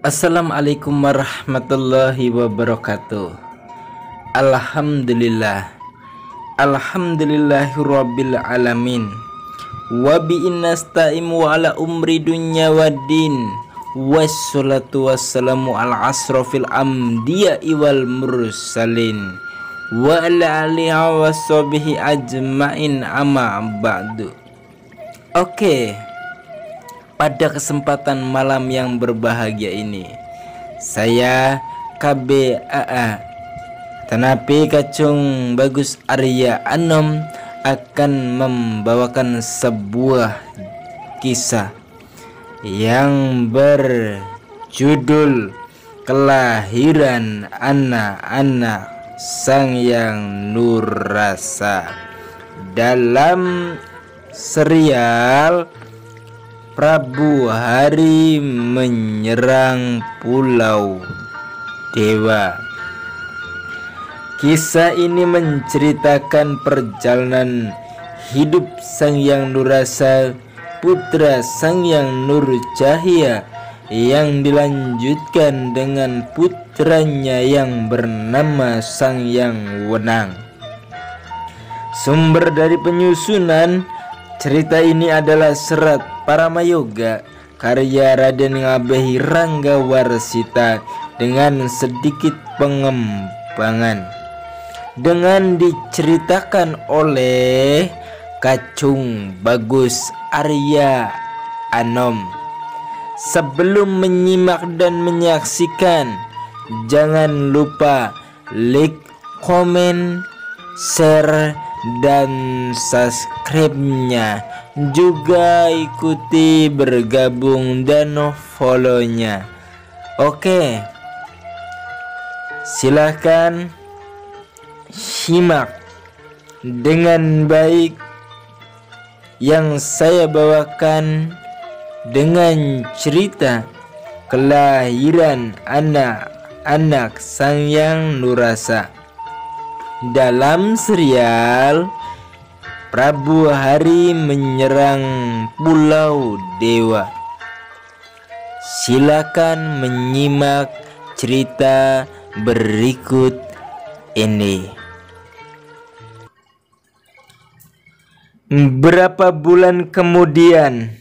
Assalamualaikum warahmatullahi wabarakatuh. Alhamdulillah. Alhamdulillahirabbil alamin. Wa bi nasta'in wa ala umri dunya waddin. Wassalatu wassalamu ala asrofil amdiya'i wal mursalin. Wa ala alihi wa sahbihi ajmain amma ba'du. Oke. Pada kesempatan malam yang berbahagia ini, saya KBAA Tanapi Kacung Bagus Arya Anom akan membawakan sebuah kisah yang berjudul Kelahiran Anak-anak Sangyang Nurrasa dalam serial Prabu Hari Menyerang Pulau Dewa. Kisah ini menceritakan perjalanan hidup Sangyang Nurrasa, putra Sangyang Nurcahya, yang dilanjutkan dengan putranya yang bernama Sangyang Wenang. Sumber dari penyusunan cerita ini adalah serat Paramayoga karya Raden Ngabehi Ranggawarsita dengan sedikit pengembangan, dengan diceritakan oleh Kacung Bagus Arya Anom. Sebelum menyimak dan menyaksikan, jangan lupa like, komen, share, dan subscribe-nya, juga ikuti bergabung dan follow-nya. Oke, silahkan simak dengan baik yang saya bawakan dengan cerita kelahiran anak-anak Sangyang Nurrasa dalam serial Prabu Hari Menyerang Pulau Dewa. Silakan menyimak cerita berikut ini. Beberapa bulan kemudian,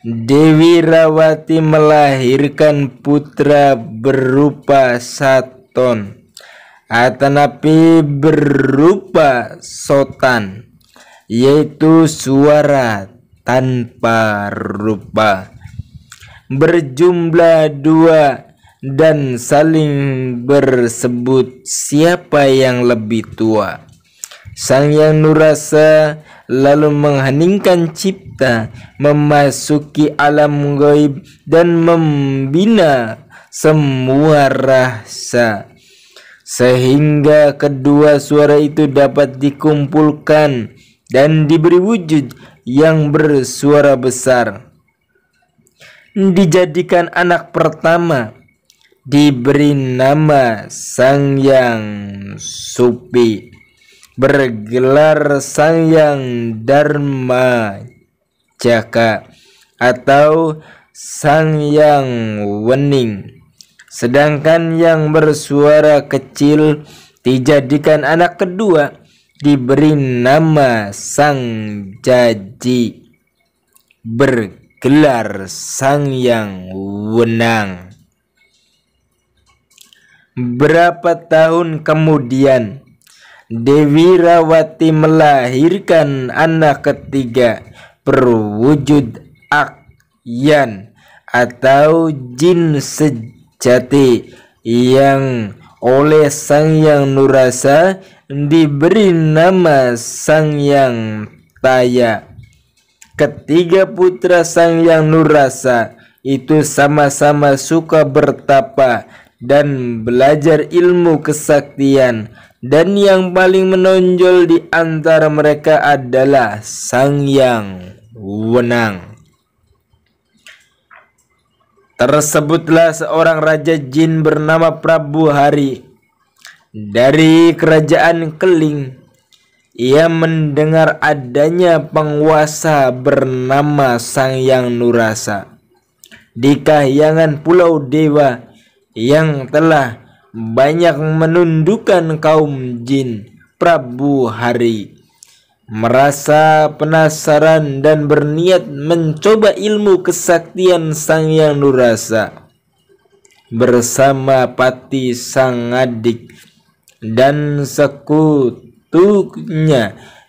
Dewi Rawati melahirkan putra berupa Saton, Atanapi berupa Sotan, yaitu suara tanpa rupa, berjumlah 2 dan saling bersebut siapa yang lebih tua. Sangyang Nurrasa lalu mengheningkan cipta, memasuki alam gaib dan membina semua rasa, sehingga kedua suara itu dapat dikumpulkan dan diberi wujud yang bersuara besar. Dijadikan anak pertama, diberi nama Sangyang Supi, bergelar Sangyang Dharma Jaka atau Sangyang Wening. Sedangkan yang bersuara kecil dijadikan anak kedua, diberi nama Sang Jaji, bergelar Sangyang Wenang. Berapa tahun kemudian, Dewi Rawati melahirkan anak ketiga berwujud Akyan atau jin sejati, yang oleh Sangyang Nurrasa diberi nama Sangyang Taya. Ketiga putra Sangyang Nurrasa itu sama-sama suka bertapa dan belajar ilmu kesaktian, dan yang paling menonjol di antara mereka adalah Sangyang Wenang. Tersebutlah seorang raja jin bernama Prabu Hari dari kerajaan Keling. Ia mendengar adanya penguasa bernama Sangyang Nurrasa di kahyangan Pulau Dewa yang telah banyak menundukkan kaum jin. Prabu Hari merasa penasaran dan berniat mencoba ilmu kesaktian Sang Hyang Nurrasa bersama Pati sang adik dan sekutunya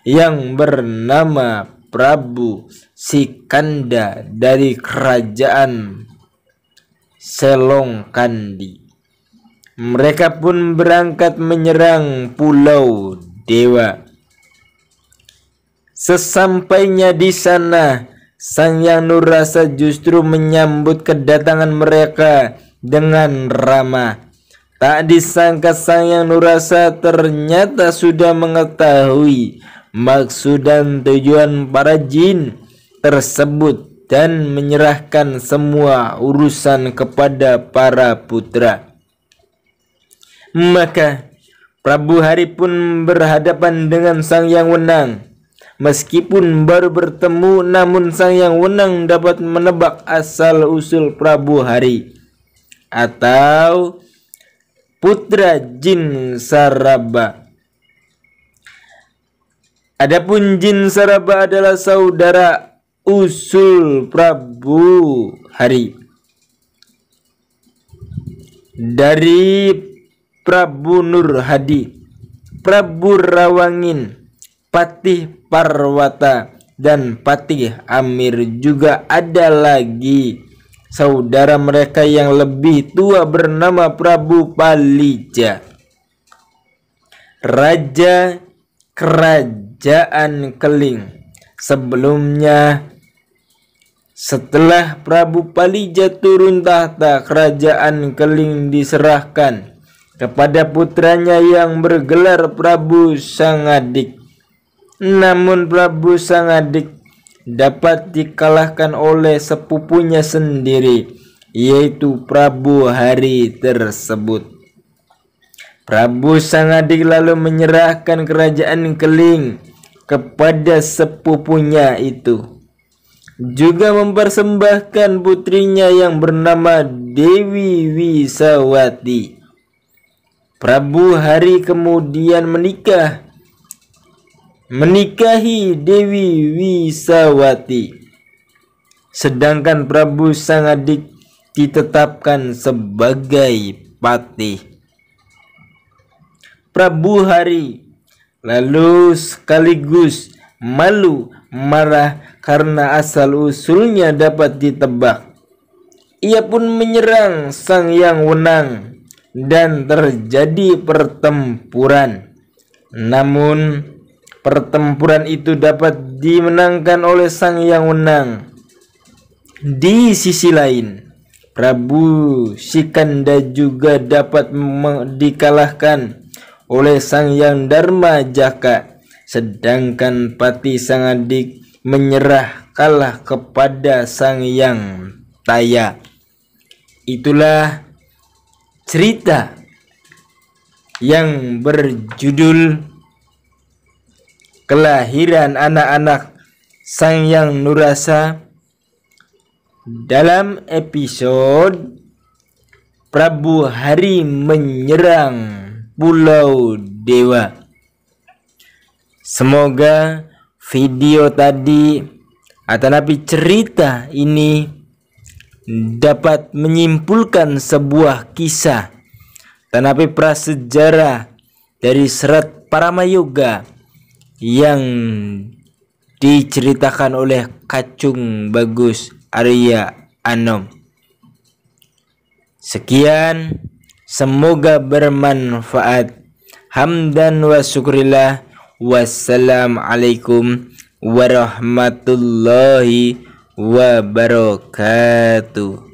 yang bernama Prabu Sikanda dari kerajaan Selongkandi. Mereka pun berangkat menyerang Pulau Dewa. Sesampainya di sana, Sang Hyang Nurrasa justru menyambut kedatangan mereka dengan ramah. Tak disangka Sang Hyang Nurrasa ternyata sudah mengetahui maksud dan tujuan para jin tersebut dan menyerahkan semua urusan kepada para putra. Maka Prabu Hari pun berhadapan dengan Sang Hyang Wenang. Meskipun baru bertemu, namun Sang Hyang Wenang dapat menebak asal-usul Prabu Hari atau putra jin Saraba. Adapun jin Saraba adalah saudara usul Prabu Hari dari Prabu Nur Hadi, Prabu Rawangin, Patih Parwata, dan Patih Amir. Juga ada lagi saudara mereka yang lebih tua bernama Prabu Palija, Raja Kerajaan Keling. Sebelumnya, setelah Prabu Palija turun tahta, kerajaan Keling diserahkan kepada putranya yang bergelar Prabu Sangadik. Namun Prabu Sangadik dapat dikalahkan oleh sepupunya sendiri, yaitu Prabu Hari tersebut. Prabu Sangadik lalu menyerahkan kerajaan Keling kepada sepupunya itu, juga mempersembahkan putrinya yang bernama Dewi Wisawati. Prabu Hari kemudian menikahi Dewi Wisawati, sedangkan Prabu Sangadik ditetapkan sebagai patih. Prabu Hari lalu sekaligus malu marah karena asal-usulnya dapat ditebak. Ia pun menyerang Sang Hyang Wenang dan terjadi pertempuran. Namun pertempuran itu dapat dimenangkan oleh Sang Hyang Wenang. Di sisi lain, Prabu Sikanda juga dapat dikalahkan oleh Sang Hyang Dharma Jaka, sedangkan Pati Sangadik menyerah kalah kepada Sang Hyang Taya. Itulah cerita yang berjudul kelahiran anak-anak Sang Hyang Nurrasa dalam episode Prabu Hari menyerang Pulau Dewa. Semoga video tadi atau cerita ini dapat menyimpulkan sebuah kisah tanapi prasejarah dari Serat Paramayoga yang diceritakan oleh Kacung Bagus Arya Anom. Sekian, semoga bermanfaat. Hamdan wa syukrillah. Wassalamualaikum warahmatullahi wabarakatuh.